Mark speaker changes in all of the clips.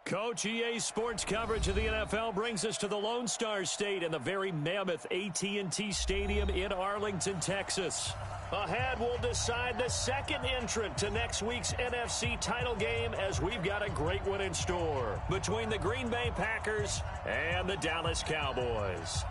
Speaker 1: Coach, EA Sports coverage of the NFL brings us to the Lone Star State in the very mammoth AT&T Stadium in Arlington, Texas. Ahead, we'll decide the second entrant to next week's NFC title game as we've got a great one in store between the Green Bay Packers and the Dallas Cowboys.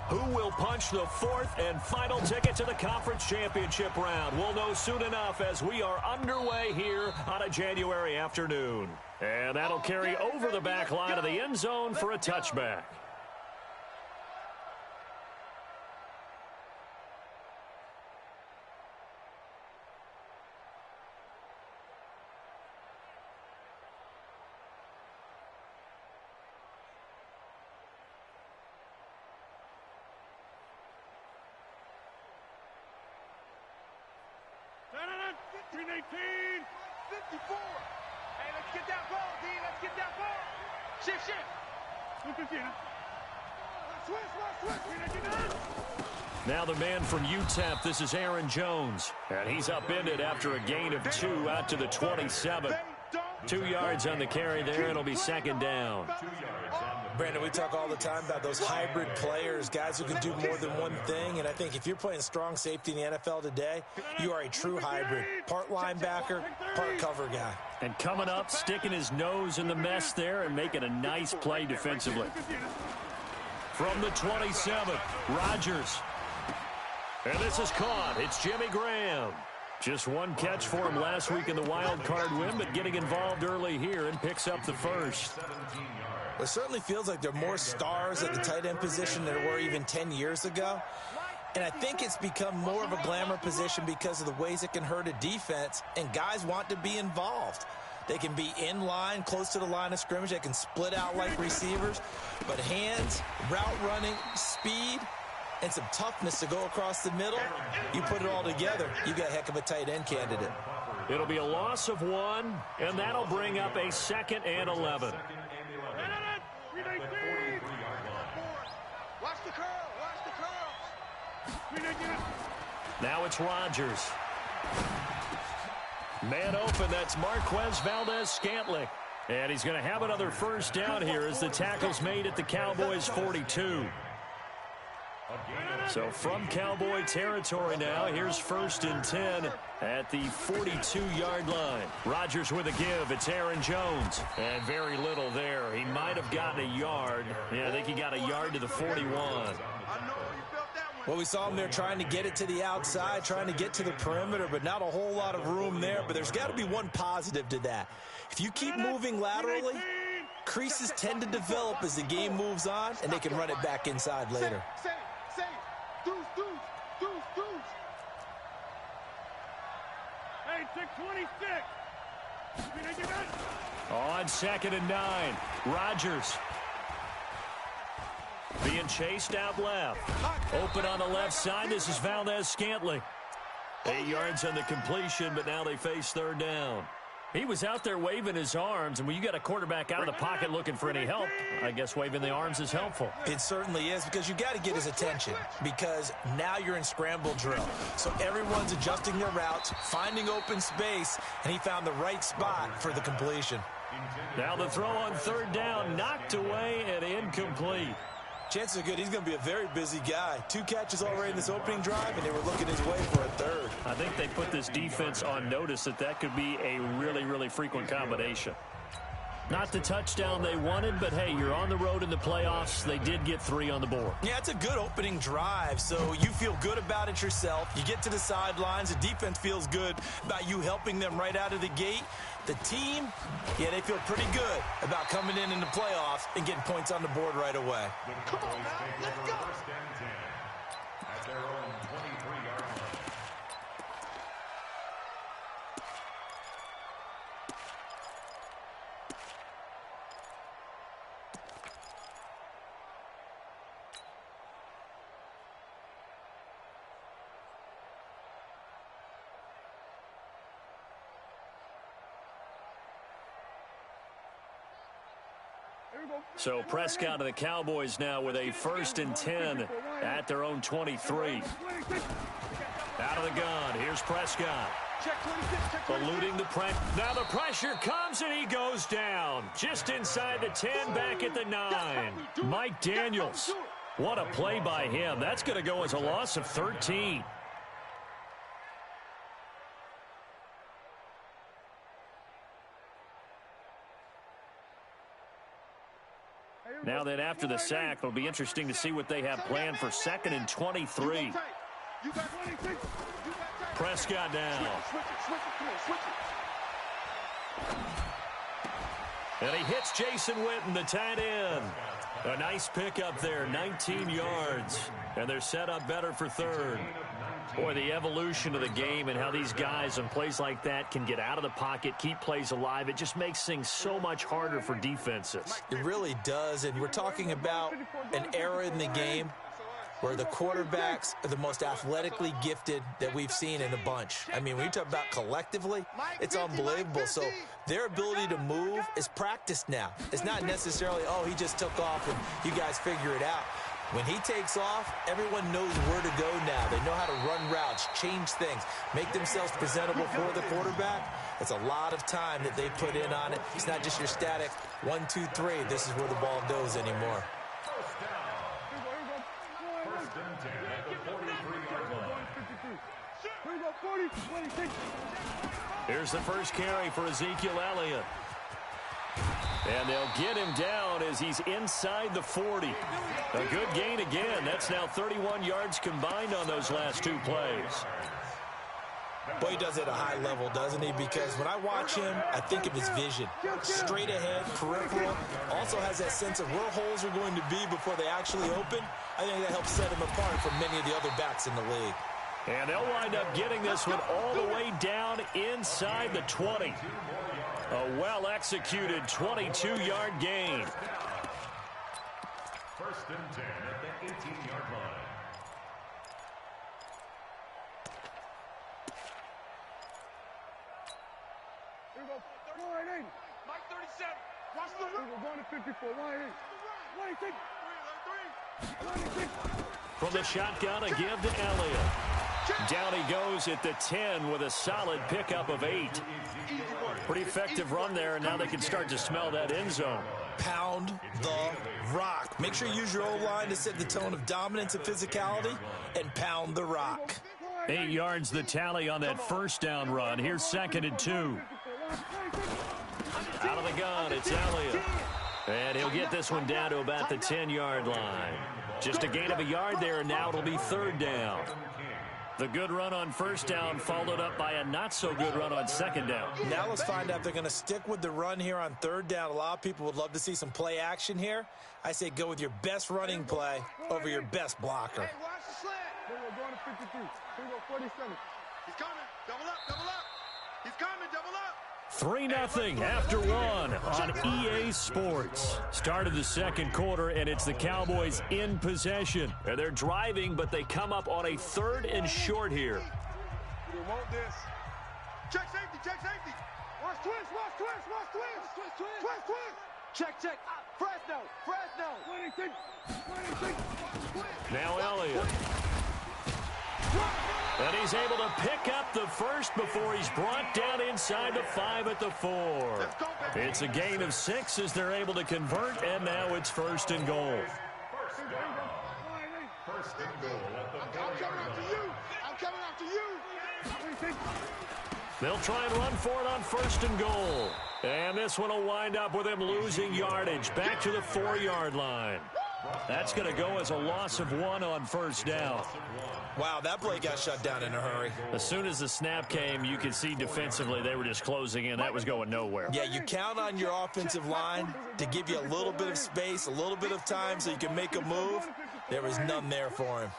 Speaker 1: Who will punch the fourth and final ticket to the conference championship round? We'll know soon enough as we are underway here on a January afternoon. And that'll carry over the back line of the end zone for a touchback. Now the man from UTEP, this is Aaron Jones. And he's upended after a gain of 2 out to the 27. 2 yards on the carry there. It'll be second down.
Speaker 2: Brandon, we talk all the time about those hybrid players, guys who can do more than one thing. And I think if you're playing strong safety in the NFL today, you are a true hybrid. Part linebacker, part cover guy.
Speaker 1: And coming up, sticking his nose in the mess there and making a nice play defensively. From the 27, Rodgers. And this is caught. It's Jimmy Graham. Just one catch for him last week in the wild card win, but getting involved early here and picks up the first.
Speaker 2: It certainly feels like there are more stars at the tight end position than there were even 10 years ago. And I think it's become more of a glamour position because of the ways it can hurt a defense, and guys want to be involved. They can be in line, close to the line of scrimmage. They can split out like receivers. But hands, route running, speed, and some toughness to go across the middle, you put it all together, you got a heck of a tight end candidate.
Speaker 1: It'll be a loss of 1, and that'll bring up a 2nd and 11. Now it's Rodgers. Man open, that's Marquez Valdez-Scantling. And he's going to have another first down here as the tackle's made at the Cowboys' 42. So from Cowboy territory now, here's 1st and 10 at the 42-yard line. Rodgers with a give. It's Aaron Jones. And very little there. He might have gotten a yard. Yeah, I think he got a yard to the 41.
Speaker 2: Well, we saw him there trying to get it to the outside, trying to get to the perimeter, but not a whole lot of room there. But there's got to be one positive to that. If you keep moving laterally, creases tend to develop as the game moves on, and they can run it back inside later.
Speaker 1: On 2nd and 9, Rodgers. Being chased out left. Open on the left side. This is Valdez-Scantling. 8 yards on the completion, but now they face 3rd down. He was out there waving his arms, and when you got a quarterback out of the pocket looking for any help, I guess waving the arms is helpful.
Speaker 2: It certainly is, because you got to get his attention, because now you're in scramble drill. So everyone's adjusting their routes, finding open space, and he found the right spot for the completion.
Speaker 1: Now the throw on 3rd down, knocked away and incomplete.
Speaker 2: Chances are good he's going to be a very busy guy. 2 catches already in this opening drive, and they were looking his way for a 3rd.
Speaker 1: I think they put this defense on notice that could be a really, really frequent combination. Not the touchdown they wanted, but hey, you're on the road in the playoffs. They did get 3 on the board.
Speaker 2: Yeah, it's a good opening drive, so you feel good about it yourself. You get to the sidelines. The defense feels good about you helping them right out of the gate. The team, yeah, they feel pretty good about coming in the playoffs and getting points on the board right away.
Speaker 3: Come on now, let's go. At their own 23-yard line.
Speaker 1: So Prescott and the Cowboys now with a 1st and 10 at their own 23. Out of the gun, here's Prescott. Eluding the pressure. Now the pressure comes and he goes down. Just inside the 10, back at the 9. Mike Daniels. What a play by him. That's going to go as a loss of 13. Now then, after the sack, it'll be interesting to see what they have planned for 2nd and 23. Prescott down. And he hits Jason Witten, the tight end. A nice pickup there, 19 yards. And they're set up better for 3rd. Boy, the evolution of the game and how these guys on plays like that can get out of the pocket, keep plays alive, it just makes things so much harder for defenses.
Speaker 2: It really does, and we're talking about an era in the game where the quarterbacks are the most athletically gifted that we've seen in a bunch. I mean, when you talk about collectively, it's unbelievable. So their ability to move is practiced now. It's not necessarily, oh, he just took off and you guys figure it out. When he takes off, everyone knows where to go now. They know how to run routes, change things, make themselves presentable for the quarterback. It's a lot of time that they put in on it. It's not just your static 1, 2, 3. This is where the ball goes anymore.
Speaker 3: First and 10 at the 43-yard line.
Speaker 1: Here's the first carry for Ezekiel Elliott. And they'll get him down as he's inside the 40. A good gain again. That's now 31 yards combined on those last 2 plays.
Speaker 2: Boy, he does it at a high level, doesn't he? Because when I watch him, I think of his vision. Straight ahead, peripheral. Also has that sense of where holes are going to be before they actually open. I think that helps set him apart from many of the other backs in the league.
Speaker 1: And they'll wind up getting this one all the way down inside the 20. A well-executed 22-yard gain.
Speaker 3: First and 10 at the 18-yard line.
Speaker 4: Here we go. Line 8. Mike 37. Watch the run. We're going to 54. Line 8.
Speaker 1: From the shotgun, a give to Elliott. Down he goes at the 10 with a solid pickup of 8. Pretty effective run there, and now they can start to smell that end zone.
Speaker 2: Pound the rock. Make sure you use your O-line to set the tone of dominance and physicality, and pound the rock.
Speaker 1: 8 yards the tally on that first down run. Here's 2nd and 2. Out of the gun, it's Elliott. And he'll get this one down to about the 10-yard line. Just a gain of a yard there, and now it'll be 3rd down. The good run on first down followed up by a not-so-good run on 2nd down.
Speaker 2: Now let's find out if they're going to stick with the run here on 3rd down. A lot of people would love to see some play action here. I say go with your best running play over your best blocker.
Speaker 4: Hey, watch the slant. We're going to 53. Here we go, 47. He's coming. Double up, double up. He's coming, double up.
Speaker 1: 3-0 after 1 on EA Sports. Start of the 2nd quarter, and it's the Cowboys in possession. And they're driving, but they come up on a 3rd and short here.
Speaker 4: We want this. Check safety, check safety. Watch twist, watch twist, watch twist. Twist, twist, twist, twist. Check. Fresno. 26.
Speaker 1: Now Elliott. And he's able to pick up the first before he's brought down inside the 5 at the 4. It's a gain of 6 as they're able to convert, and now it's 1st and goal.
Speaker 3: First and goal at the 40-yard line.
Speaker 4: I'm coming after you.
Speaker 1: They'll try and run for it on 1st and goal. And this one will wind up with him losing yardage back to the 4-yard line. That's going to go as a loss of 1 on 1st down.
Speaker 2: Wow, that play got shut down in a hurry.
Speaker 1: As soon as the snap came, you could see defensively they were just closing in. That was going nowhere.
Speaker 2: Yeah, you count on your offensive line to give you a little bit of space, a little bit of time so you can make a move. There was none there for him.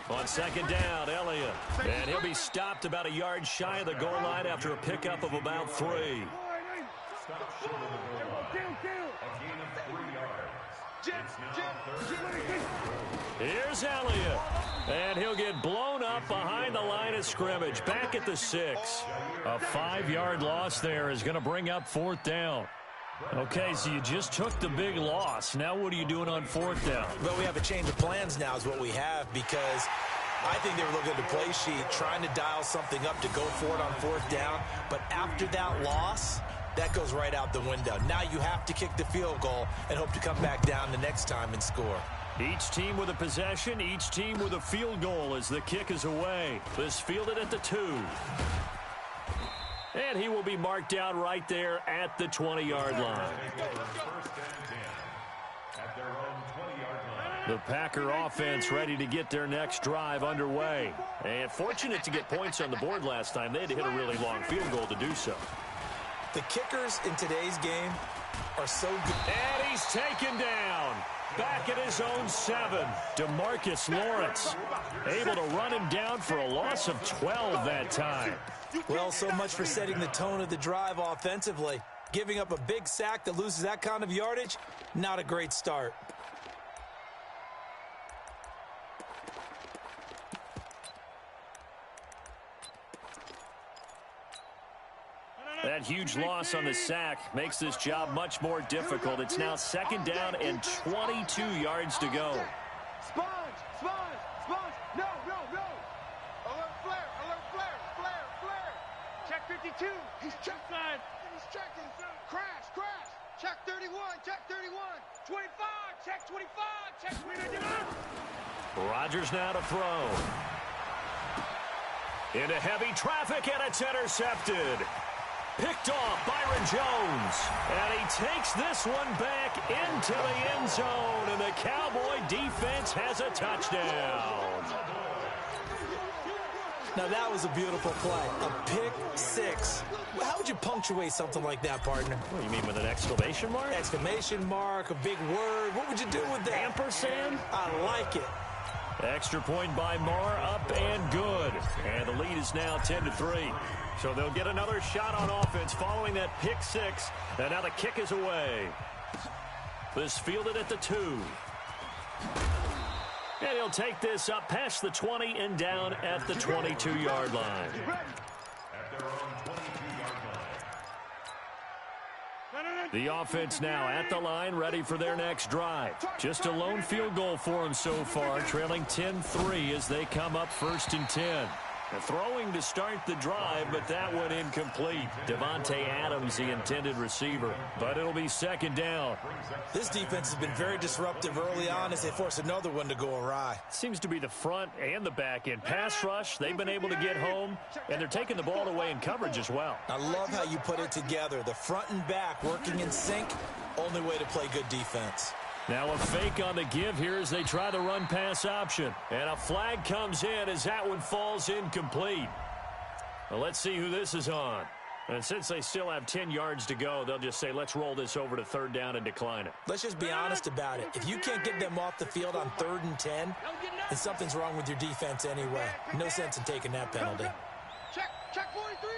Speaker 1: On 2nd down, Elliott. And he'll be stopped about a yard shy of the goal line after a pickup of about 3.
Speaker 3: Stop short of the goal line. A gain of 3 yards. It's now 3rd.
Speaker 1: Here's Elliott. And he'll get blown up behind the line of scrimmage. Back at the 6. A 5-yard loss there is going to bring up 4th down. Okay, so you just took the big loss. Now what are you doing on 4th down?
Speaker 2: Well, we have a change of plans now is what we have, because I think they were looking at the play sheet, trying to dial something up to go for it on 4th down. But after that loss, that goes right out the window. Now you have to kick the field goal and hope to come back down the next time and score.
Speaker 1: Each team with a possession, each team with a field goal as the kick is away. This fielded at the 2. And he will be marked down right there at the 20-yard line. The Packer offense ready to get their next drive underway. And fortunate to get points on the board last time. They had to hit a really long field goal to do so.
Speaker 2: The kickers in today's game are so good.
Speaker 1: And he's taken down. Back at his own 7, DeMarcus Lawrence able to run him down for a loss of 12 that time.
Speaker 2: Well, so much for setting the tone of the drive offensively. Giving up a big sack that loses that kind of yardage, not a great start.
Speaker 1: That huge loss on the sack makes this job much more difficult. It's now 2nd down and 22 yards to go.
Speaker 4: Sponge! No! Alert flare! Check 52! He's check side! He's checking! Crash! Check 31! 25! Check 25! Check 29!
Speaker 1: Rodgers now to throw. Into heavy traffic, and it's intercepted. Picked off Byron Jones. And he takes this one back into the end zone. And the Cowboy defense has a touchdown.
Speaker 2: Now that was a beautiful play. A pick 6. How would you punctuate something like that, partner?
Speaker 1: What do you mean, with an exclamation mark?
Speaker 2: Exclamation mark, a big word. What would you do with that?
Speaker 1: Ampersand?
Speaker 2: I like it.
Speaker 1: Extra point by Marr, up and good. And the lead is now 10-3. So they'll get another shot on offense following that pick 6. And now the kick is away. This fielded at the 2. And he'll take this up past the 20 and down at the 22-yard line.
Speaker 3: At their own 22-yard line.
Speaker 1: The offense now at the line, ready for their next drive. Just a lone field goal for them so far, trailing 10-3 as they come up 1st and 10. Throwing to start the drive, but that one incomplete. Devontae Adams, the intended receiver. But it'll be 2nd down.
Speaker 2: This defense has been very disruptive early on as they force another one to go awry.
Speaker 1: Seems to be the front and the back end. Pass rush, they've been able to get home, and they're taking the ball away in coverage as well.
Speaker 2: I love how you put it together. The front and back working in sync, only way to play good defense.
Speaker 1: Now a fake on the give here as they try the run-pass option. And a flag comes in as that one falls incomplete. Well, let's see who this is on. And since they still have 10 yards to go, they'll just say, let's roll this over to 3rd down and decline it.
Speaker 2: Let's just be honest about it. If you can't get them off the field on 3rd and 10, then something's wrong with your defense anyway. No sense in taking that penalty.
Speaker 4: Check 43!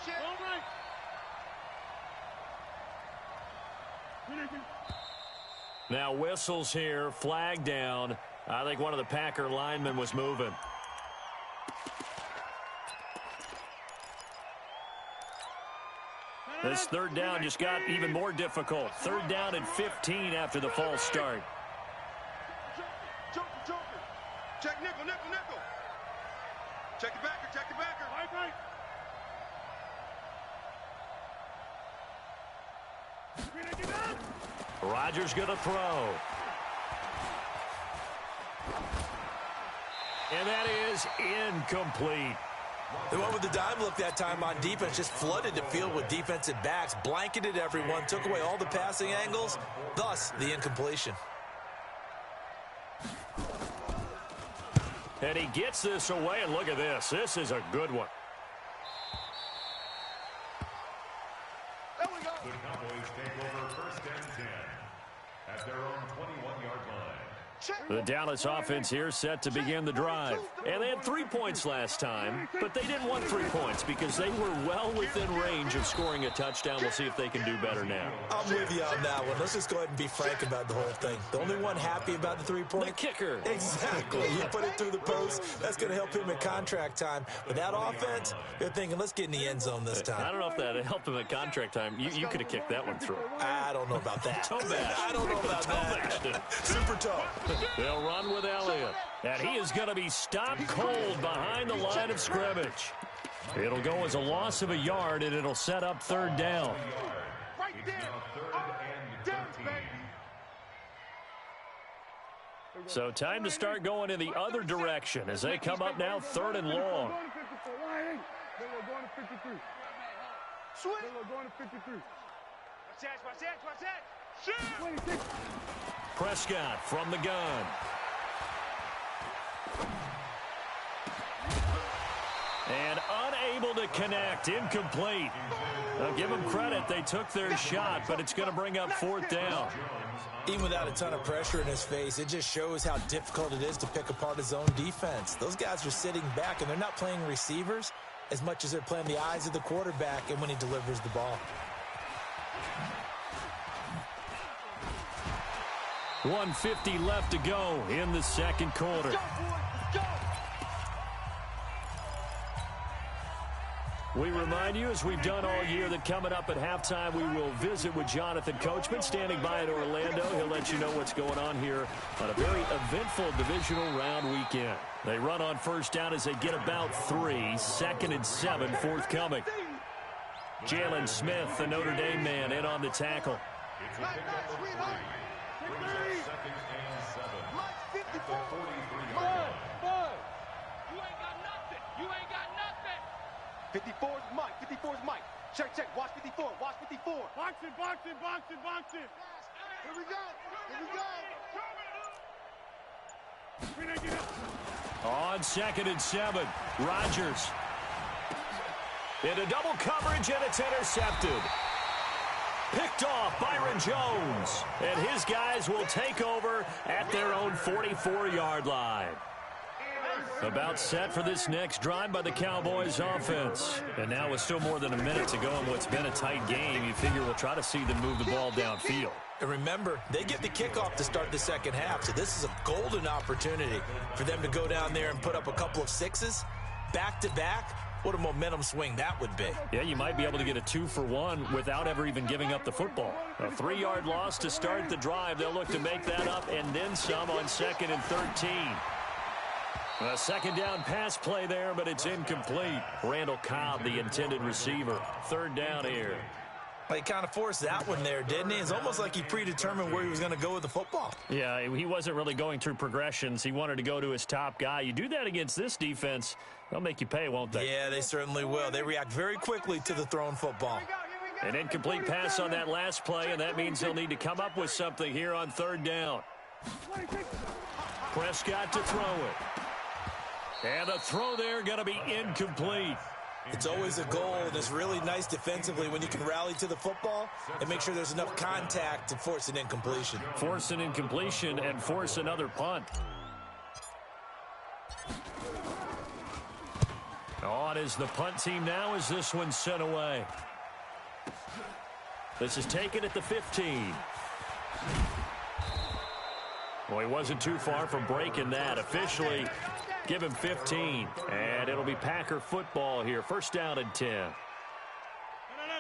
Speaker 4: Check. All right.
Speaker 1: Now whistles here, flag down. I think one of the Packer linemen was moving. This 3rd down just got even more difficult. 3rd down and 15 after the false start.
Speaker 4: Joker. Check nickel. Check the backer. Right.
Speaker 1: Rodgers going to throw. And that is incomplete.
Speaker 2: The one with the dive look that time on defense just flooded the field with defensive backs, blanketed everyone, took away all the passing angles, thus the incompletion.
Speaker 1: And he gets this away, and look at this. This is a good one.
Speaker 4: There we go.
Speaker 3: The Cowboys take over 1st and 10 at their own 21-yard line.
Speaker 1: The Dallas offense here set to begin the drive. And they had 3 points last time, but they didn't want 3 points because they were well within range of scoring a touchdown. We'll see if they can do better now.
Speaker 2: I'm with you on that one. Let's just go ahead and be frank about the whole thing. The only one happy about the 3-point?
Speaker 1: The kicker.
Speaker 2: Exactly. You put it through the post, that's going to help him in contract time. But that offense, they're thinking, let's get in the end zone this time.
Speaker 1: I don't know if that helped him at contract time. You could have kicked that one through.
Speaker 2: I don't know about that.
Speaker 1: Toe bash.
Speaker 2: I don't know about that. Super toe.
Speaker 1: They'll run with Elliott. And he is going to be stopped cold behind the line of scrimmage. It'll go as a loss of a yard, and it'll set up 3rd down.
Speaker 4: Right there.
Speaker 1: So time to start going in the other direction as they come up now 3rd and long. Prescott from the gun. And unable to connect. Incomplete. I'll give them credit. They took their shot, but it's going to bring up 4th down.
Speaker 2: Even without a ton of pressure in his face, it just shows how difficult it is to pick apart his own defense. Those guys are sitting back, and they're not playing receivers as much as they're playing the eyes of the quarterback and when he delivers the ball.
Speaker 1: 1:50 left to go in the 2nd quarter. We remind you, as we've done all year, that coming up at halftime, we will visit with Jonathan Coachman standing by in Orlando. He'll let you know what's going on here on a very eventful divisional round weekend. They run on 1st down as they get about 3. 2nd and 7 forthcoming. Jalen Smith, the Notre Dame man, in on the tackle.
Speaker 4: You ain't got nothing. 54 is Mike. 54 is Mike. Check. Watch 54. Watch 54. Box it. Here we go.
Speaker 1: On 2nd and 7, Rodgers. Into double coverage, and it's intercepted. Picked off Byron Jones. And his guys will take over at their own 44-yard line. About set for this next drive by the Cowboys offense. And now with still more than a minute to go in what's been a tight game, you figure we'll try to see them move the ball downfield.
Speaker 2: And remember, they get the kickoff to start the 2nd half, so this is a golden opportunity for them to go down there and put up a couple of 6s back-to-back. What a momentum swing that would be.
Speaker 1: Yeah, you might be able to get a 2-for-1 without ever even giving up the football. A 3-yard loss to start the drive. They'll look to make that up and then some on 2nd and 13. A 2nd down pass play there, but it's incomplete. Randall Cobb, the intended receiver. 3rd down here.
Speaker 2: Well, he kind of forced that one there, didn't he? It's almost like he predetermined where he was going to go with the football.
Speaker 1: Yeah, he wasn't really going through progressions. He wanted to go to his top guy. You do that against this defense, they'll make you pay, won't they?
Speaker 2: Yeah, they certainly will. They react very quickly to the thrown football.
Speaker 1: An incomplete pass on that last play, and that means they'll need to come up with something here on 3rd down. Prescott to throw it. And the throw there going to be incomplete.
Speaker 2: It's always a goal, and it's really nice defensively when you can rally to the football and make sure there's enough contact to force an incompletion.
Speaker 1: Force an incompletion and force another punt. On is the punt team now as this one's sent away. This is taken at the 15. Well, he wasn't too far from breaking that. Officially, give him 15. And it'll be Packer football here. 1st down and 10.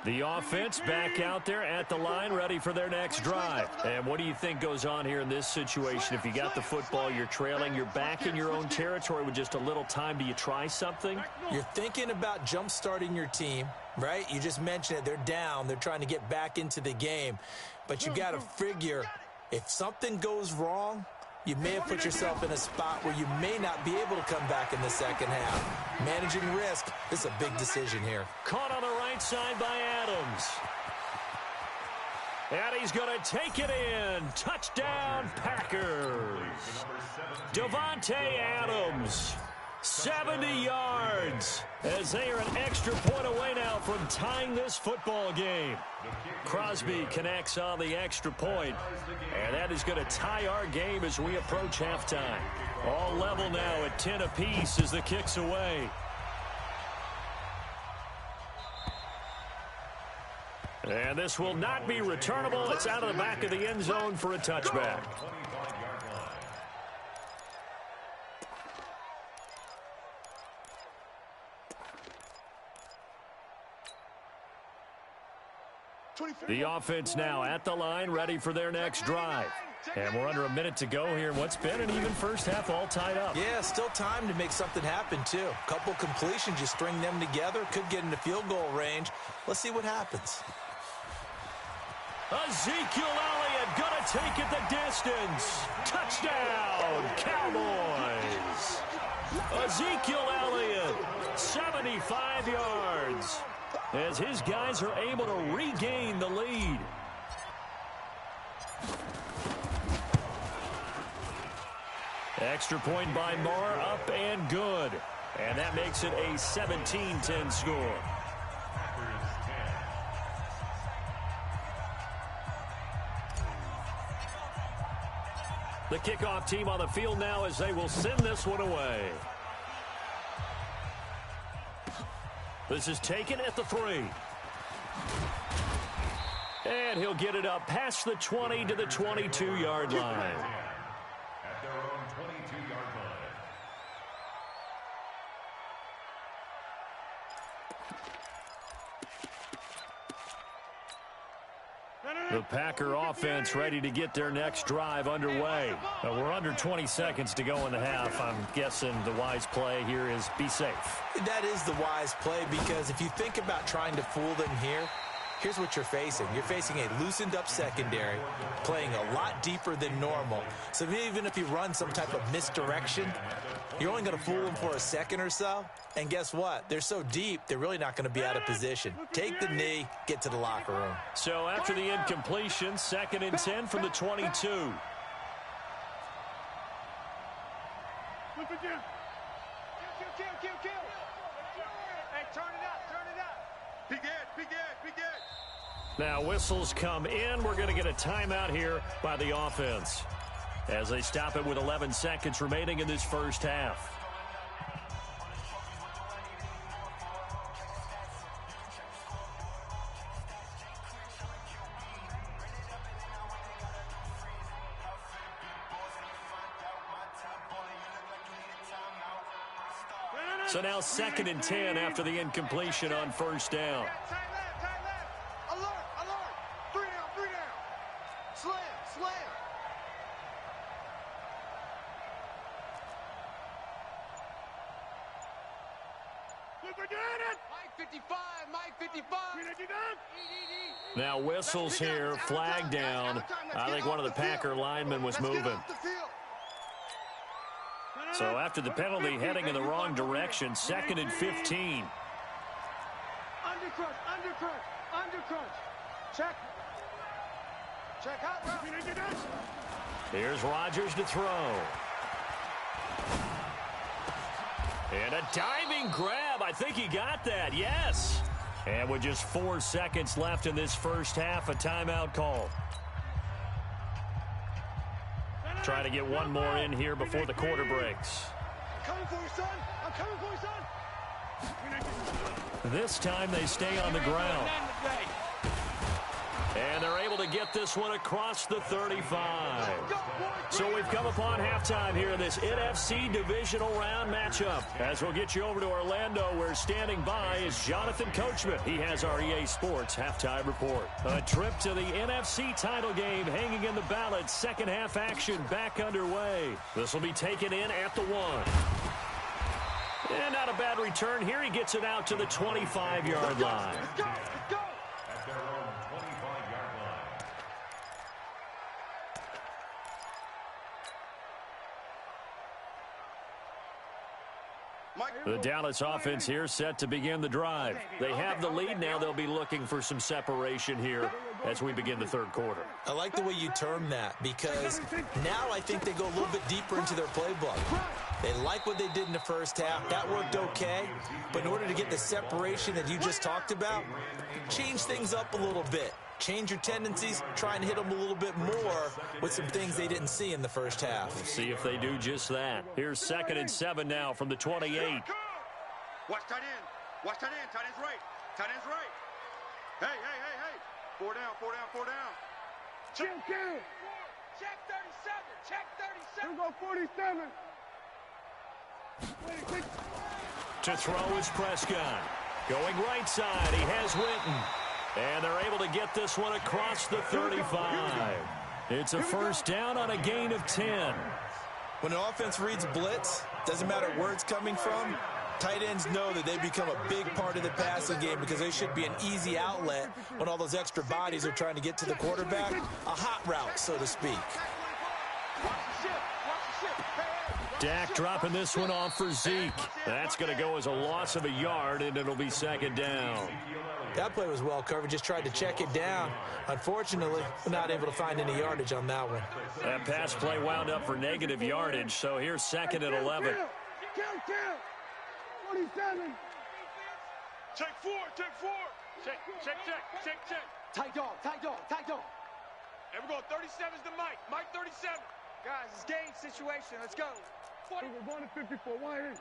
Speaker 1: The offense back out there at the line, ready for their next drive. And what do you think goes on here in this situation? If you got the football, you're trailing, you're back in your own territory with just a little time. Do you try something?
Speaker 2: You're thinking about jump-starting your team, right? You just mentioned it. They're down. They're trying to get back into the game. But you got to figure, if something goes wrong, you may have put yourself in a spot where you may not be able to come back in the 2nd half. Managing risk, this is a big decision here.
Speaker 1: Caught on the right side by Adams. And he's going to take it in. Touchdown, Packers. Davante Adams. 70 yards as they are an extra point away now from tying this football game. Crosby connects on the extra point, and that is going to tie our game as we approach halftime. All level now at 10 apiece as the kick's away. And this will not be returnable. It's out of the back of the end zone for a touchback. The offense now at the line, ready for their next drive. And we're under a minute to go here in what's been an even first half, all tied up.
Speaker 2: Yeah, still time to make something happen, too. A couple completions, you string them together, could get into field goal range. Let's see what happens.
Speaker 1: Ezekiel Elliott going to take it the distance. Touchdown, Cowboys. Ezekiel Elliott, 75 yards. As his guys are able to regain the lead. Extra point by Marr, up and good. And that makes it a 17-10 score. The kickoff team on the field now as they will send this one away. This is taken at the 3. And he'll get it up past the 20 to the 22-yard line.
Speaker 3: At their own 22-yard line.
Speaker 1: The Packer offense ready to get their next drive underway. We're under 20 seconds to go in the half. I'm guessing the wise play here is be safe.
Speaker 2: That is the wise play, because if you think about trying to fool them here, here's what you're facing. You're facing a loosened up secondary, playing a lot deeper than normal. So even if you run some type of misdirection, you're only going to fool them for a second or so. And guess what? They're so deep, they're really not going to be out of position. Take the knee, get to the locker room.
Speaker 1: So after the incompletion, 2nd and 10 from the 22.
Speaker 4: Hey, turn it up. Be good.
Speaker 1: Now whistles come in. We're going to get a timeout here by the offense as they stop it with 11 seconds remaining in this first half. So now 2nd and 10 after the incompletion on first down.
Speaker 4: Tight left. Alert. 3 down. Slam. Mike 55.
Speaker 1: Now whistles here, flag down. I think one of the Packer linemen was moving. So after the penalty, heading in the wrong direction, 2nd and 15.
Speaker 4: Undercrunch. Check out.
Speaker 1: Here's Rodgers to throw. And a diving grab. I think he got that. Yes. And with just 4 seconds left in this first half, a timeout call. Trying to get one more in here before the quarter breaks.
Speaker 4: I'm coming for you, son.
Speaker 1: This time they stay on the ground. And they're able to get this one across the 35. So we've come upon halftime here in this NFC divisional round matchup. As we'll get you over to Orlando, where standing by is Jonathan Coachman. He has our EA Sports halftime report. A trip to the NFC title game hanging in the balance. Second half action back underway. This will be taken in at the 1. And not a bad return here. He gets it out to the 25-yard line.
Speaker 4: Let's go.
Speaker 3: At their own 25-yard line.
Speaker 1: The Dallas offense here set to begin the drive. They have the lead now. They'll be looking for some separation here as we begin the third quarter.
Speaker 2: I like the way you term that, because now I think they go a little bit deeper into their playbook. They like what they did in the first half. That worked okay. But in order to get the separation that you just talked about, change things up a little bit. Change your tendencies, try and hit them a little bit more with some things they didn't see in the first half.
Speaker 1: We'll see if they do just that. Here's 2nd and 7 now from the 28.
Speaker 4: Watch tight end. Watch tight end. Tight end's right. Tight end's right. Hey, hey, hey, hey. 4 down, 4 down, 4 down. Check 37. Check 37. Here we go, 47.
Speaker 1: To throw is Prescott. Going right side, he has Winton. And they're able to get this one across the 35. It's a first down on a gain of 10.
Speaker 2: When an offense reads blitz, doesn't matter where it's coming from, tight ends know that they become a big part of the passing game because they should be an easy outlet when all those extra bodies are trying to get to the quarterback. A hot route, so to speak.
Speaker 1: Dak dropping this one off for Zeke. That's going to go as a loss of a yard, and it'll be 2nd down.
Speaker 2: That play was well covered. Just tried to check it down. Unfortunately, we're not able to find any yardage on that one.
Speaker 1: That pass play wound up for negative yardage, so here's 2nd and 11.
Speaker 4: 47. Check 4, check 4. Check. Tight dog. And we're going 37's the Mike. Mike 37. Guys, it's game situation. Let's go. We're going to 54. Why?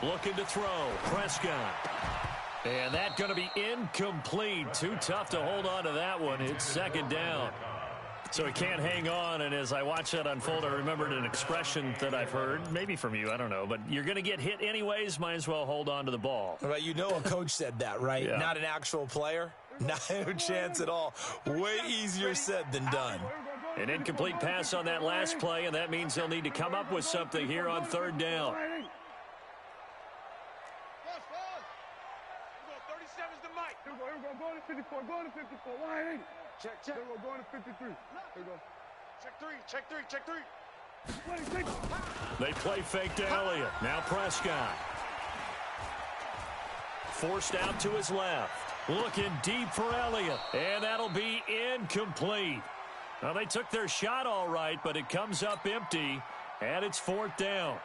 Speaker 1: Looking to throw. Prescott. And that's going to be incomplete. Too tough to hold on to that one. It's 2nd down. So he can't hang on, and as I watch that unfold, I remembered an expression that I've heard, maybe from you, I don't know, but you're going to get hit anyways, might as well hold on to the ball.
Speaker 2: Right, you know a coach said that, right?
Speaker 1: Yeah.
Speaker 2: Not an actual player. Not a chance at all. Way easier said than done.
Speaker 1: An incomplete pass on that last play, and that means they'll need to come up with something here on 3rd down.
Speaker 4: 37's the Mike. Here we go. Going to 54. Going to 54. Why? Check. Here we go. Going to 53. Here we go. Check 3.
Speaker 1: They play fake to Elliott. Now Prescott. Forced out to his left. Looking deep for Elliott. And that'll be incomplete. Well, they took their shot all right, but it comes up empty, and it's 4th down.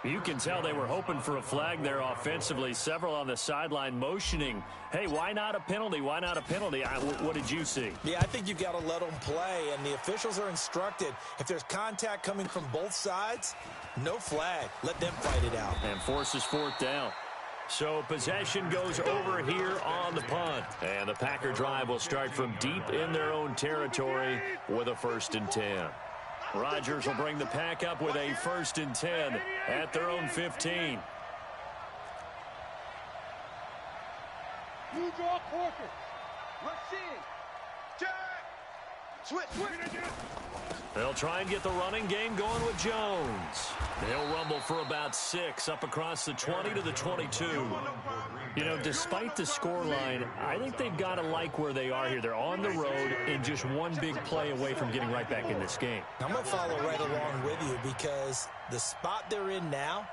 Speaker 1: You can tell they were hoping for a flag there offensively. Several on the sideline motioning, hey, why not a penalty? Why not a penalty? What did you see?
Speaker 2: Yeah, I think you've got to let them play, and the officials are instructed. If there's contact coming from both sides, no flag. Let them fight it out.
Speaker 1: And forces 4th down. So possession goes over here on the punt. And the Packer drive will start from deep in their own territory with a 1st and 10. Rodgers will bring the pack up with a 1st and 10 at their own 15.
Speaker 4: You draw Corker. Let's see. Check. Switch.
Speaker 1: They'll try and get the running game going with Jones. They'll rumble for about 6 up across the 20 to the 22. You know, despite the scoreline, I think they've got to like where they are here. They're on the road and just one big play away from getting right back in this game.
Speaker 2: I'm going to follow right along with you because the spot they're in now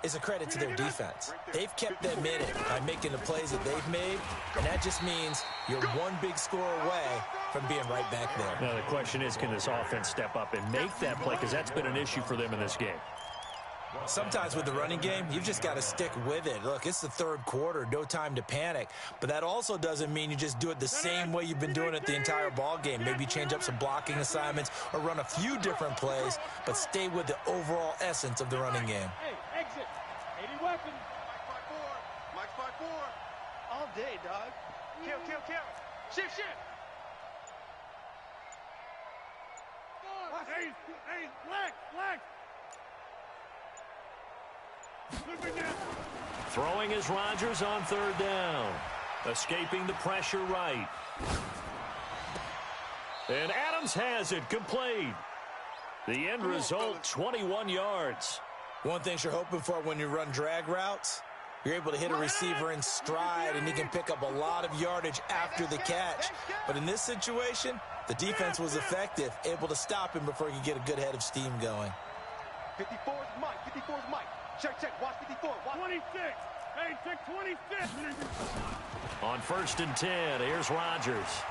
Speaker 2: is a credit to their defense. They've kept them in it by making the plays that they've made, and that just means you're one big score away from being right back there.
Speaker 1: Now, the question is, can this offense step up and make that play? Because that's been an issue for them in this game.
Speaker 2: Sometimes with the running game, you've just got to stick with it. Look, it's the 3rd quarter, no time to panic. But that also doesn't mean you just do it the same way you've been doing it the entire ball game. Maybe change up some blocking assignments or run a few different plays, but stay with the overall essence of the running game.
Speaker 4: Hey, exit. 80 weapons. Mike 5-4. All day, dog. Kill. Shift. Hey, black.
Speaker 1: Throwing is Rodgers on 3rd down. Escaping the pressure right. And Adams has it complete. The end result, 21 yards.
Speaker 2: One thing you're hoping for when you run drag routes, you're able to hit a receiver in stride, and he can pick up a lot of yardage after the catch. But in this situation, the defense was effective, able to stop him before he could get a good head of steam going.
Speaker 4: 54's Mike. Check. Watch 54. Watch 26. Hey, check 26.
Speaker 1: On 1st and 10, here's Rodgers.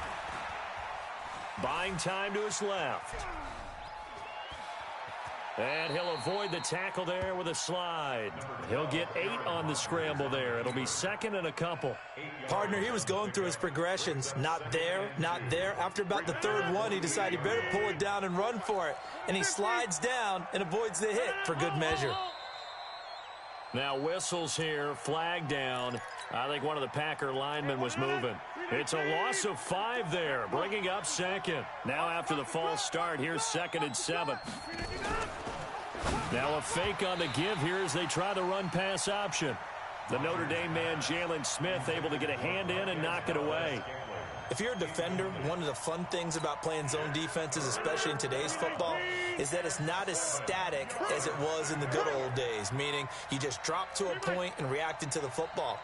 Speaker 1: Buying time to his left. And he'll avoid the tackle there with a slide. He'll get 8 on the scramble there. It'll be second and a couple.
Speaker 2: Partner, he was going through his progressions. Not there, not there. After about the third one, he decided he better pull it down and run for it. And he slides down and avoids the hit for good measure.
Speaker 1: Now whistles here, flag down. I think one of the Packer linemen was moving. It's a loss of 5 there, bringing up second. Now after the false start, here's second and 7. Now a fake on the give here as they try the run-pass option. The Notre Dame man, Jalen Smith, able to get a hand in and knock it away.
Speaker 2: If you're a defender, one of the fun things about playing zone defenses, especially in today's football, is that it's not as static as it was in the good old days, meaning you just drop to a point and reacted to the football.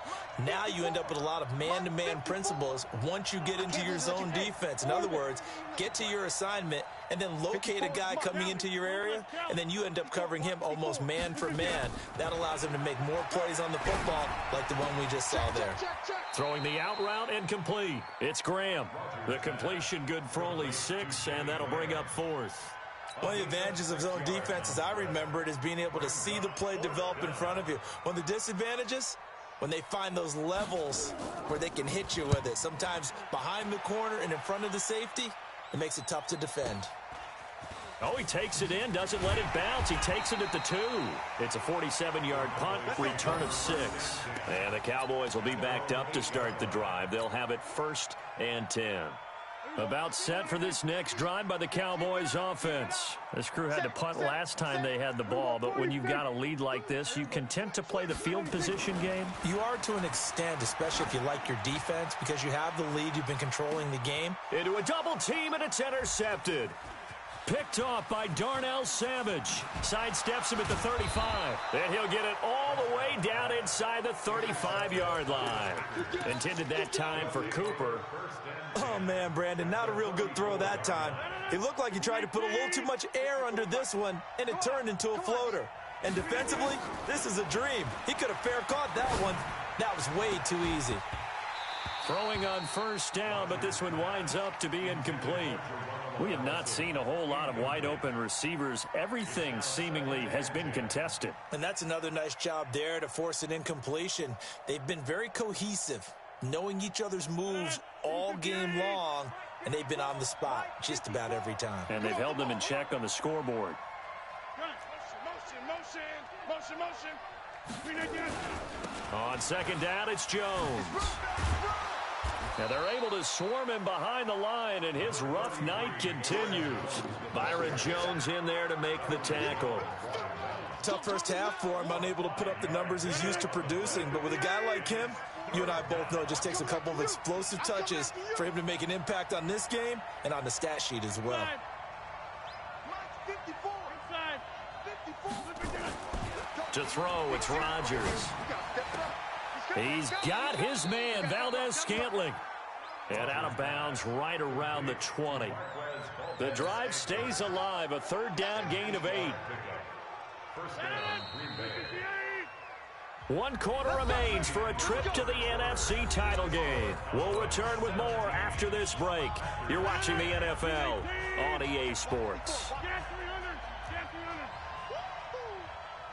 Speaker 2: Now you end up with a lot of man-to-man principles once you get into your zone defense. In other words, get to your assignment and then locate a guy coming into your area, and then you end up covering him almost man for man. That allows him to make more plays on the football like the one we just saw there.
Speaker 1: Throwing the out route and complete. It's Graham. The completion good for only 6, and that'll bring up 4th.
Speaker 2: One of the advantages of zone defense, as I remember it, is being able to see the play develop in front of you. One of the disadvantages, when they find those levels where they can hit you with it, sometimes behind the corner and in front of the safety, it makes it tough to defend.
Speaker 1: Oh, he takes it in, doesn't let it bounce. He takes it at the 2. It's a 47-yard punt, return of 6. And the Cowboys will be backed up to start the drive. They'll have it 1st and 10. About set for this next drive by the Cowboys offense. This crew had to punt last time they had the ball, but when you've got a lead like this, you content to play the field position game?
Speaker 2: You are to an extent, especially if you like your defense, because you have the lead, you've been controlling the game.
Speaker 1: Into a double team, and it's intercepted. Picked off by Darnell Savage. Sidesteps him at the 35. And he'll get it all the way down inside the 35-yard line. Intended that time for Cooper.
Speaker 2: Oh, man, Brandon, not a real good throw that time. It looked like he tried to put a little too much air under this one, and it turned into a floater. And defensively, this is a dream. He could have fair caught that one. That was way too easy.
Speaker 1: Throwing on 1st down, but this one winds up to be incomplete. We have not seen a whole lot of wide-open receivers. Everything seemingly has been contested.
Speaker 2: And that's another nice job there to force an incompletion. They've been very cohesive, knowing each other's moves all game long, and they've been on the spot just about every time.
Speaker 1: And they've held them in check on the scoreboard. On 2nd down, it's Jones. Now they're able to swarm him behind the line, and his rough night continues. Byron Jones in there to make the tackle.
Speaker 2: Tough first half for him, unable to put up the numbers he's used to producing. But with a guy like him, you and I both know it just takes a couple of explosive touches for him to make an impact on this game and on the stat sheet as well.
Speaker 1: To throw, it's Rodgers. He's got his man, Valdez-Scantling. And out of bounds right around the 20. The drive stays alive, a 3rd down gain of 8. 1 quarter remains for a trip to the NFC title game. We'll return with more after this break. You're watching the NFL on EA Sports.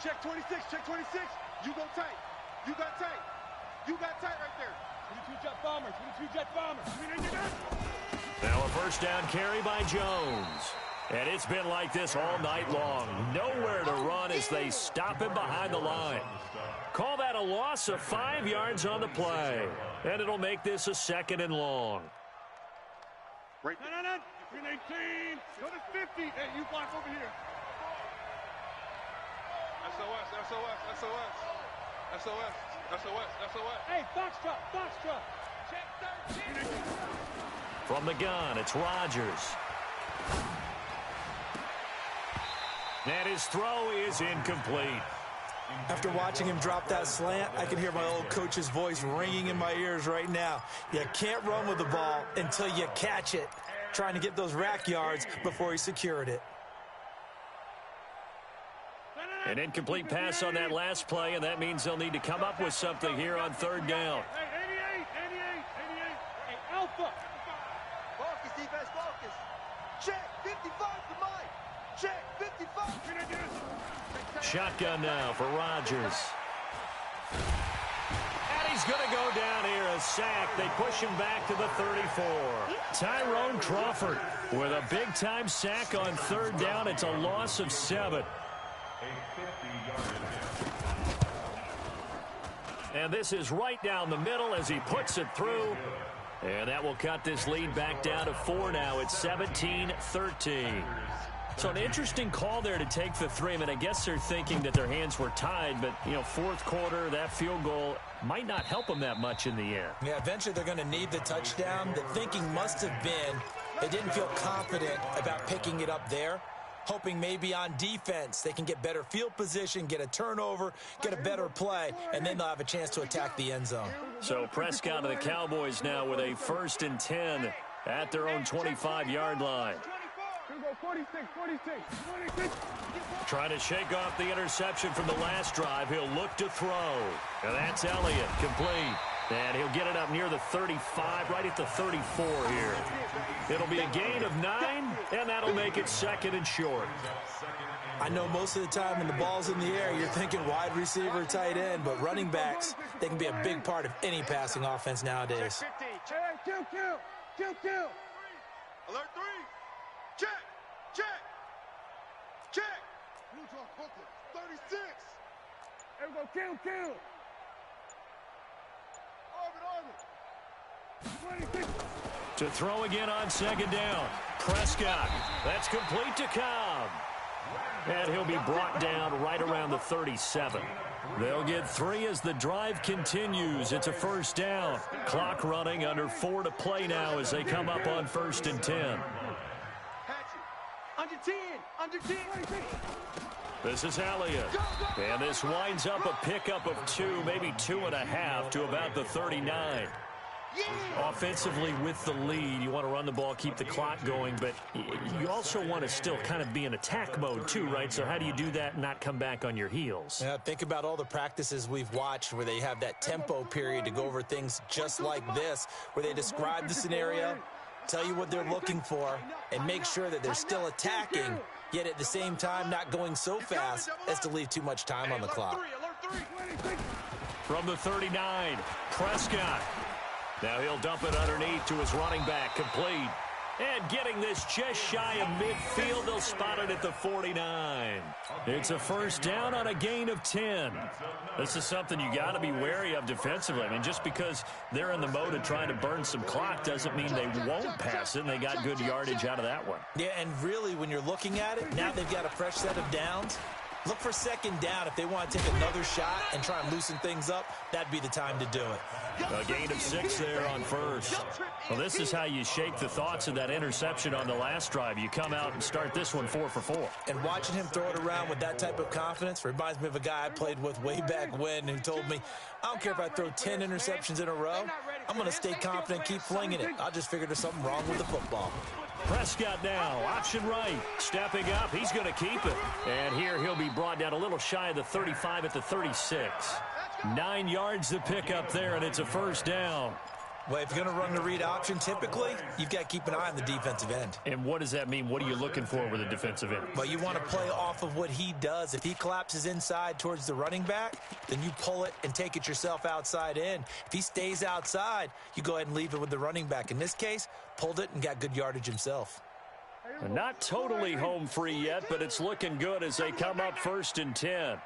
Speaker 4: Check 26, check 26. You go tight. You got tight. You got tight right there. 22 jet bomber, 22 jet bomber.
Speaker 1: Now a 1st down carry by Jones. And it's been like this all night long. Nowhere to run as they stop him behind the line. Call that a loss of 5 yards on the play. And it'll make this a 2nd and long.
Speaker 4: Right. No. Between 18. Go to 50. Hey, you block over here. SOS. Hey, box truck. Check 13.
Speaker 1: From the gun, it's Rodgers. And his throw is incomplete.
Speaker 2: After watching him drop that slant, I can hear my old coach's voice ringing in my ears right now. You can't run with the ball until you catch it. Trying to get those rack yards before he secured it.
Speaker 1: An incomplete pass on that last play, and that means they'll need to come up with something here on 3rd down.
Speaker 4: Hey, 88. Hey, Alpha. Focus, defense, focus. Check, 55 to Mike. Check, 55.
Speaker 1: Shotgun now for Rodgers. And he's going to go down here, a sack. They push him back to the 34. Tyrone Crawford with a big-time sack on third down. It's a loss of 7. And this is right down the middle as he puts it through. And that will cut this lead back down to 4 now. It's 17-13. So an interesting call there to take the 3. I mean, I guess they're thinking that their hands were tied, but, you know, fourth quarter, that field goal might not help them that much in the end.
Speaker 2: Yeah, eventually they're going to need the touchdown. The thinking must have been they didn't feel confident about picking it up there, hoping maybe on defense they can get better field position, get a turnover, get a better play, and then they'll have a chance to attack the end zone.
Speaker 1: So Prescott of the Cowboys now with a 1st and 10 at their own 25-yard line.
Speaker 4: 46.
Speaker 1: Trying to shake off the interception from the last drive. He'll look to throw. And that's Elliott, complete. And he'll get it up near the 35, right at the 34 here. It'll be a gain of 9, and that'll make it 2nd and short.
Speaker 2: I know most of the time when the ball's in the air, you're thinking wide receiver, tight end, but running backs, they can be a big part of any passing offense nowadays.
Speaker 4: Kill. Alert 3. Check. Blue Talk Brooklyn, 36. Everyone kill. Orbit. 26.
Speaker 1: To throw again on 2nd down. Prescott. That's complete to Cobb. And he'll be brought down right around the 37. They'll get 3 as the drive continues. It's a 1st down. Clock running, under 4 to play now as they come up on 1st and 10.
Speaker 4: Under 10.
Speaker 1: This is Elliott. And this winds up a pickup of 2, maybe 2.5 to about the 39. Offensively with the lead, you want to run the ball, keep the clock going, but you also want to still kind of be in attack mode too, right? So how do you do that and not come back on your heels?
Speaker 2: Yeah, think about all the practices we've watched where they have that tempo period to go over things just like this, where they describe the scenario, tell you what they're looking for, and make sure that they're still attacking, yet at the same time not going so fast as to leave too much time on the clock.
Speaker 1: From the 39, Prescott. Now he'll dump it underneath to his running back, complete. And getting this just shy of midfield, they'll spot it at the 49. It's a 1st down on a gain of 10. This is something you got to be wary of defensively. I mean, just because they're in the mode of trying to burn some clock doesn't mean they won't pass it, and they got good yardage out of that one.
Speaker 2: Yeah, and really, when you're looking at it, now they've got a fresh set of downs. Look for 2nd down. If they want to take another shot and try and loosen things up, that'd be the time to do it.
Speaker 1: A gain of 6 there on 1st. Well, this is how you shake the thoughts of that interception on the last drive. You come out and start this one 4 for 4.
Speaker 2: And watching him throw it around with that type of confidence reminds me of a guy I played with way back when who told me, I don't care if I throw 10 interceptions in a row. I'm going to stay confident, keep flinging it. I'll just figure there's something wrong with the football.
Speaker 1: Prescott now, option right, stepping up, he's going to keep it. And here he'll be brought down a little shy of the 35 at the 36. 9 yards to pick up there, and it's a 1st down.
Speaker 2: Well, if you're going to run the read option, typically, you've got to keep an eye on the defensive end.
Speaker 1: And what does that mean? What are you looking for with the defensive end?
Speaker 2: Well, you want to play off of what he does. If he collapses inside towards the running back, then you pull it and take it yourself outside in. If he stays outside, you go ahead and leave it with the running back. In this case, pulled it and got good yardage himself.
Speaker 1: Not totally home free yet, but it's looking good as they come up 1st and 10.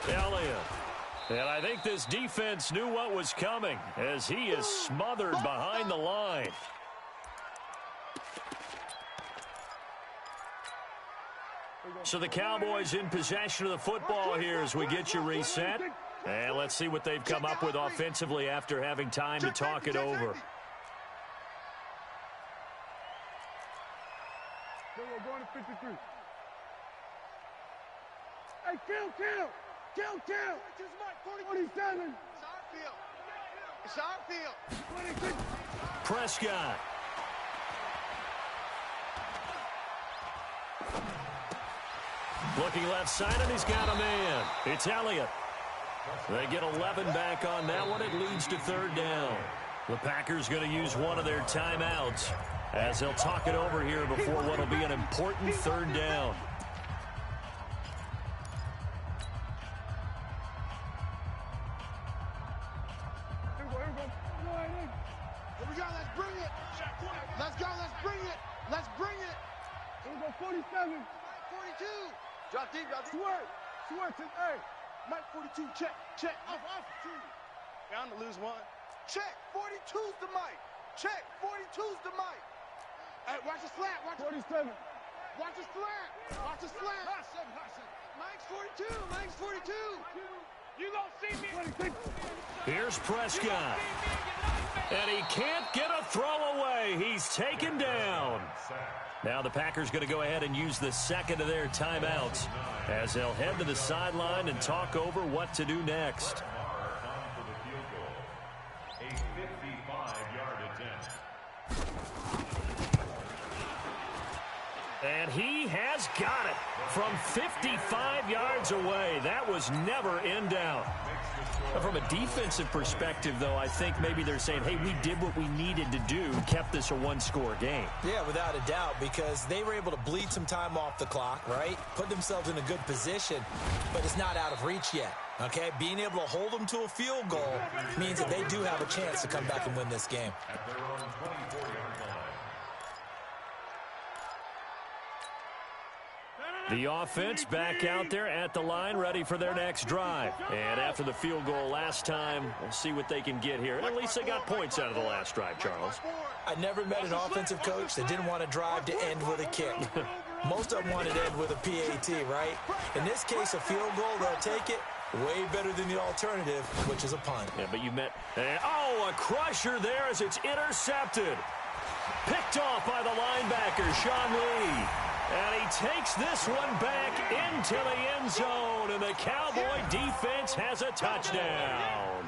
Speaker 1: Elliott. And I think this defense knew what was coming as he is smothered behind the line. So the Cowboys in possession of the football here as we get you reset. And let's see what they've come up with offensively after having time to talk it over.
Speaker 4: We're going to 53. Hey, kill! 47. It's our field. 26.
Speaker 1: Prescott. Looking left side, and he's got a man. It's Elliott. They get 11 back on that one. It leads to 3rd down. The Packers going to use one of their timeouts as they'll talk it over here before what will be an important third down.
Speaker 4: Here we go, let's bring it. Let's go, let's bring it. Let's bring it. Here we go, 47. 42. Drop deep, drop deep. Swear to, hey. Mike 42, check. Off, 2. Bound to lose one. Check, 42's the Mike. Check, 42's the Mike. Hey, watch the slant. 47. Watch the slant. Watch the slant. Mike's 42. You don't see me. 26.
Speaker 1: Here's Prescott. And he can't get a throw away. He's taken down. Now the Packers going to go ahead and use the second of their timeouts as they'll head to the sideline and talk over what to do next.
Speaker 3: A 55-yard attempt.
Speaker 1: And he has got it from 55 yards away. That was never in doubt. From a defensive perspective, though, I think maybe they're saying, hey, we did what we needed to do, kept this a one-score game.
Speaker 2: Yeah, without a doubt, because they were able to bleed some time off the clock, right? Put themselves in a good position, but it's not out of reach yet, okay? Being able to hold them to a field goal means that they do have a chance to come back and win this game.
Speaker 3: At their own 24-yard line.
Speaker 1: The offense back out there at the line, ready for their next drive. And after the field goal last time, we'll see what they can get here. And at least they got points out of the last drive, Charles.
Speaker 2: I never met an offensive coach that didn't want to drive to end with a kick. Most of them wanted to end with a PAT, right? In this case, a field goal, they'll take it. Way better than the alternative, which is a punt.
Speaker 1: Yeah, but you met... a crusher there as it's intercepted. Picked off by the linebacker, Sean Lee. And he takes this one back into the end zone, and the Cowboy defense has a touchdown.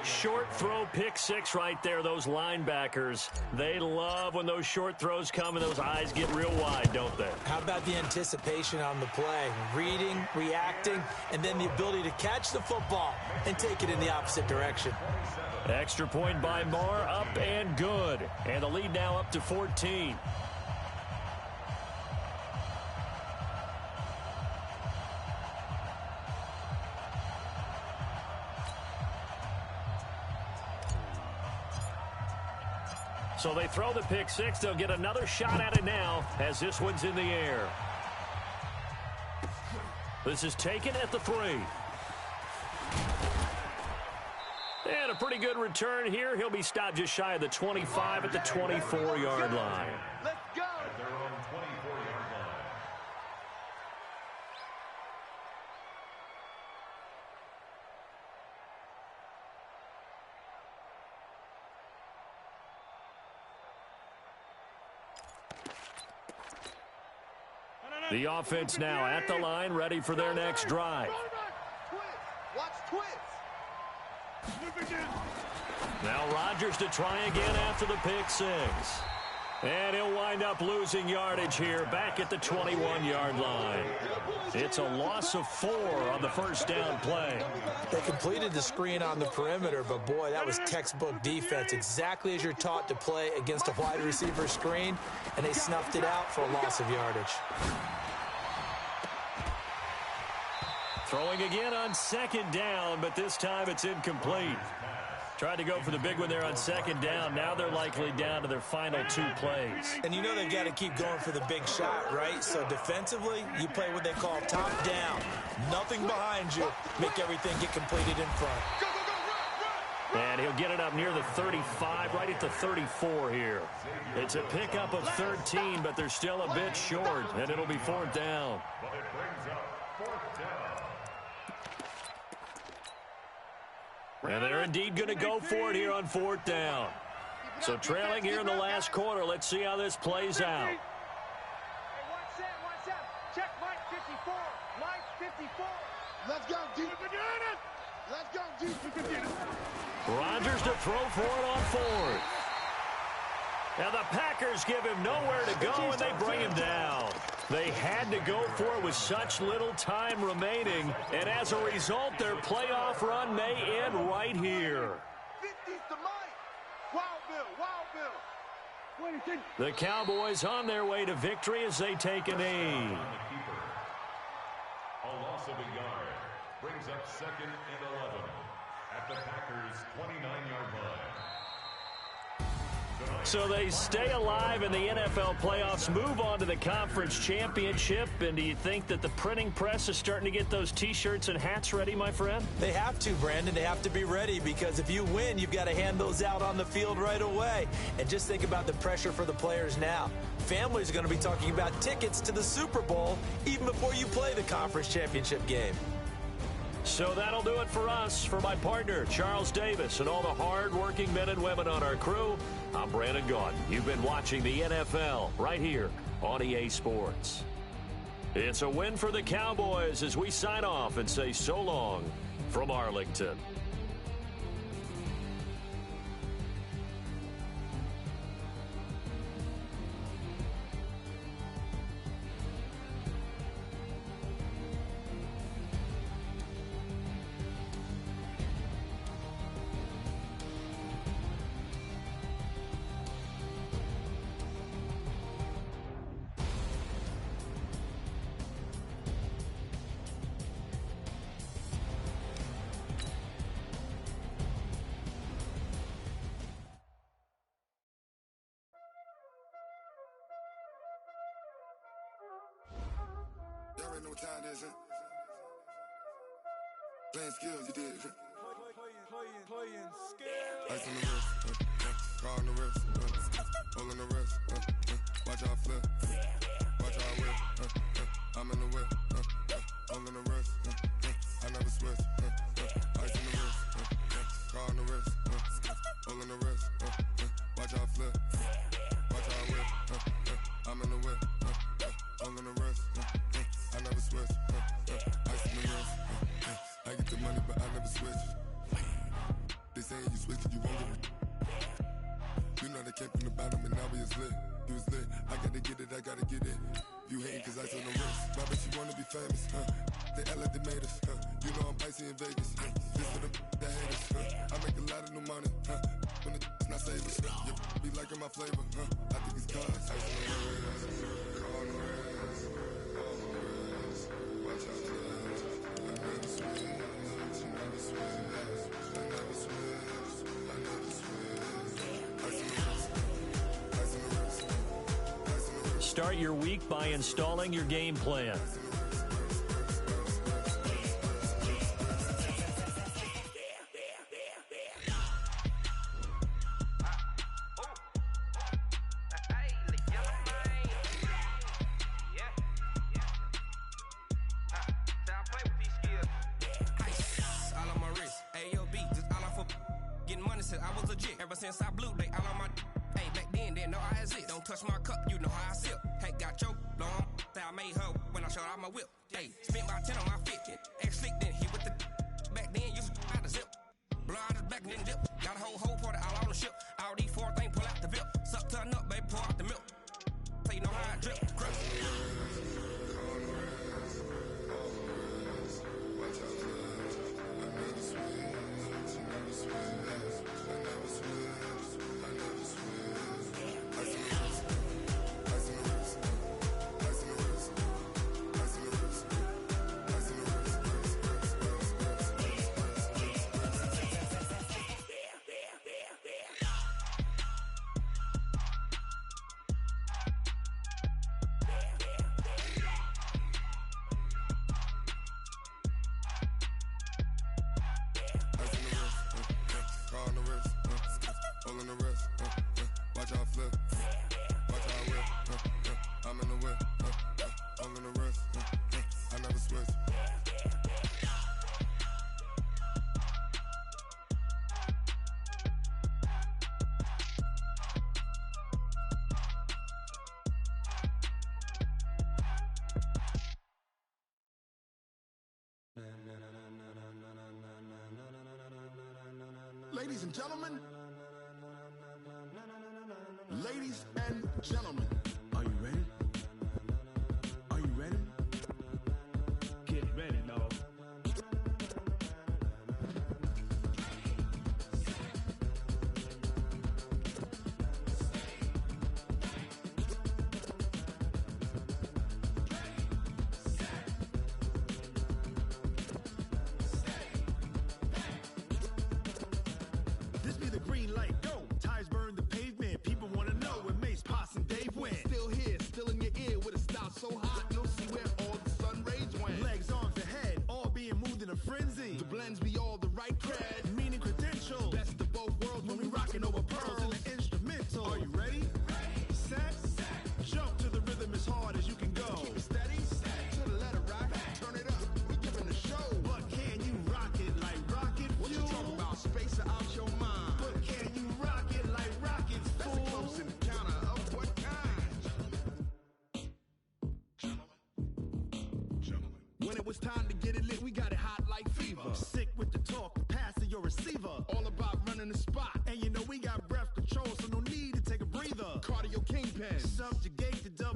Speaker 1: Short throw, pick six right there, those linebackers. They love when those short throws come and those eyes get real wide, don't they?
Speaker 2: How about the anticipation on the play? Reading, reacting, and then the ability to catch the football and take it in the opposite direction.
Speaker 1: Extra point by Marr, up and good. And the lead now up to 14. So they throw the pick six. They'll get another shot at it now as this one's in the air. This is taken at the 3. And a pretty good return here. He'll be stopped just shy of the 25 at the 24-yard line.
Speaker 4: Let's go.
Speaker 3: At their own 24-yard line.
Speaker 1: The offense now at the line, ready for their next drive.
Speaker 4: Watch twits.
Speaker 1: Now Rodgers to try again after the pick six. And he'll wind up losing yardage here back at the 21-yard line. It's a loss of 4 on the first down play.
Speaker 2: They completed the screen on the perimeter, but boy, that was textbook defense, exactly as you're taught to play against a wide receiver screen, and they snuffed it out for a loss of yardage.
Speaker 1: Throwing again on second down, but this time it's incomplete. Tried to go for the big one there on second down. Now they're likely down to their final 2 plays.
Speaker 2: And you know they've got to keep going for the big shot, right? So defensively, you play what they call top down. Nothing behind you. Make everything get completed in front.
Speaker 1: And he'll get it up near the 35, right at the 34 here. It's a pickup of 13, but they're still a bit short, and it'll be 4th down.
Speaker 3: But it brings up 4th down.
Speaker 1: And they're indeed going to go for it here on 4th down. So trailing here in the last quarter. Let's see how this plays out.
Speaker 4: Hey, watch that. Check Mike 54. Mike 54. Let's go, deep. Let's go, deep.
Speaker 1: Rodgers to throw for it on 4th. Now the Packers give him nowhere to go, and they bring him down. They had to go for it with such little time remaining, and as a result, their playoff run may end right here. The Cowboys on their way to victory as they take a knee.
Speaker 3: A loss of a yard brings up 2nd and 11 at the Packers' 29-yard line.
Speaker 1: So they stay alive in the NFL playoffs, move on to the conference championship. And do you think that the printing press is starting to get those T-shirts and hats ready, my friend?
Speaker 2: They have to, Brandon. They have to be ready because if you win, you've got to hand those out on the field right away. And just think about the pressure for the players now. Families are going to be talking about tickets to the Super Bowl even before you play the conference championship game.
Speaker 1: So that'll do it for us. For my partner, Charles Davis, and all the hard-working men and women on our crew, I'm Brandon Gaudin. You've been watching the NFL right here on EA Sports. It's a win for the Cowboys as we sign off and say so long from Arlington.
Speaker 5: Y'all already know what time it is, huh? Playing skills, you did. Playing skills. Ice on the wrist, car on the wrist, hole in the wrist, watch out flip, watch out whip, I'm in the whip, hole in the wrist, I never switch, ice on the wrist, car on the wrist, hole in the wrist, watch out flip, watch out whip, I'm in the whip, hole in the wrist, I never switch, ice in the wrist, I get the money but I never switch. They saying you switch it, you won't get it. You know they came from the bottom and now we is lit. You was lit, I gotta get it, I gotta get it. You hating cause I on the wrist. My bitch, you wanna be famous, They act like they made us, You know I'm icy in Vegas, This for the that hate us, I make a lot of new money, When the not savers, You be liking my flavor, I think it's cause ice on the wrist, on the wrist, on the wrist. Watch out for that, I never switch, you never switch.
Speaker 1: Start your week by installing your game plan.
Speaker 6: Since I blew, they all on my hey, back then, they know I exist. Don't touch my cup, you know how I sip. Hey, got your long, I made her when I showed out my whip. Hey, spent about 10 on my fit. Ex-slick, then hit with the back then, used to out the zip. Blow out his back, then dip. Got a whole party all on the ship. All these four things, pull out the VIP. Suck to a nut, baby, pour out the milk. So you know how I drip. Crush.
Speaker 5: Ladies and gentlemen, ladies and gentlemen, are you ready? Are you ready? Get ready, no.
Speaker 7: When it was time to get it lit, we got it hot like fever. Sick with the talk, passing your receiver. All about running the spot. And you know we got breath control, so no need to take a breather. Cardio kingpin, subjugate the double